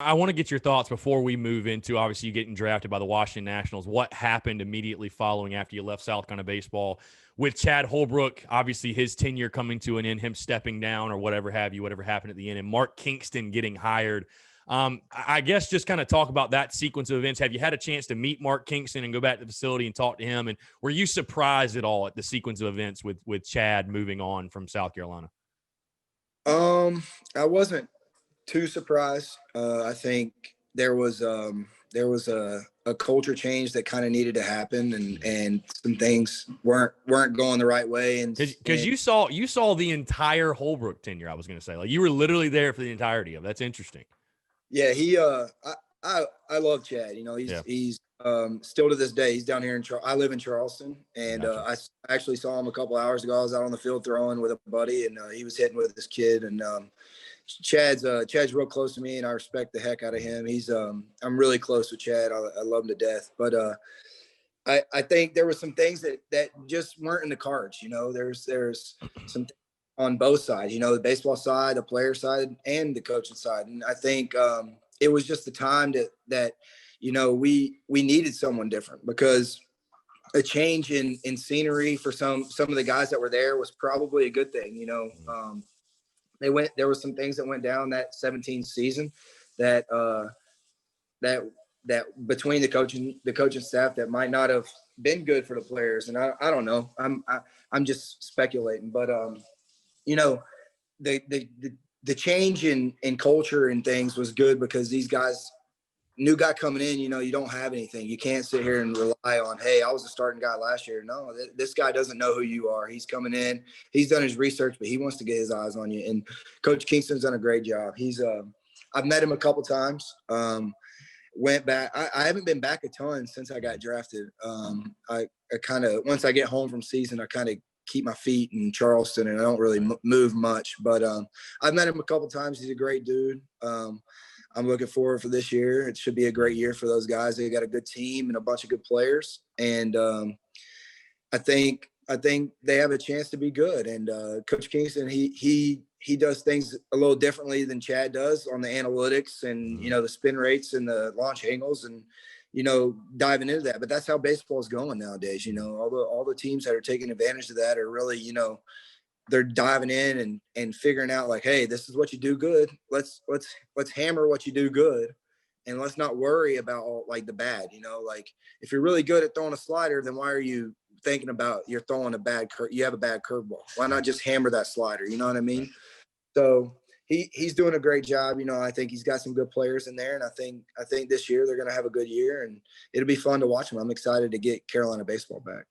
I want to get your thoughts before we move into obviously you getting drafted by the Washington Nationals. What happened immediately following after you left South Carolina baseball with Chad Holbrook? Obviously, his tenure coming to an end, him stepping down or whatever have you, whatever happened at the end, and Mark Kingston getting hired. I guess just kind of talk about that sequence of events. Have you had a chance to meet Mark Kingston and go back to the facility and talk to him? And were you surprised at all at the sequence of events with Chad moving on from South Carolina? I wasn't too surprised. I think there was a culture change that kind of needed to happen, and some things weren't going the right way. Because you saw the entire Holbrook tenure. I was going to say, like, you were literally there for the entirety of. That's interesting. Yeah, I love Chad. You know, Yeah, he's still to this day. He's down here I live in Charleston, and gotcha. I actually saw him a couple hours ago. I was out on the field throwing with a buddy, and he was hitting with this kid. And Chad's real close to me, and I respect the heck out of him. I'm really close with Chad. I love him to death. But I think there were some things that just weren't in the cards. You know, there's some on both sides. You know, the baseball side, the player side, and the coaching side. And I think it was just the time that you know we needed someone different, because a change in scenery for some of the guys that were there was probably a good thing. You know, there were some things that went down that 17 season that that between the coaching staff that might not have been good for the players. And I don't know. I'm just speculating, but you know, the change in culture and things was good, because these guys, new guy coming in, you know, you don't have anything. You can't sit here and rely on, hey, I was a starting guy last year. No, this guy doesn't know who you are. He's coming in, he's done his research, but he wants to get his eyes on you. And Coach Kingston's done a great job. I've met him a couple times. Went back. I haven't been back a ton since I got drafted. I kind of, once I get home from season, I kind of keep my feet in Charleston, and I don't really move much. But I've met him a couple times. He's a great dude. I'm looking forward for this year. It should be a great year for those guys. They got a good team and a bunch of good players, and I think they have a chance to be good. And Coach Kingston, he does things a little differently than Chad does on the analytics and, you know, the spin rates and the launch angles, and, you know, diving into that. But that's how baseball is going nowadays. You know, all the teams that are taking advantage of that are really, you know, they're diving in and figuring out, like, hey, this is what you do good. Let's hammer what you do good, and let's not worry about all, like, the bad. You know, like, if you're really good at throwing a slider, then why are you thinking about you're throwing you have a bad curveball? Why not just hammer that slider? You know what I mean? So he's doing a great job. You know, I think he's got some good players in there, and I think this year they're going to have a good year, and it'll be fun to watch them. I'm excited to get Carolina baseball back.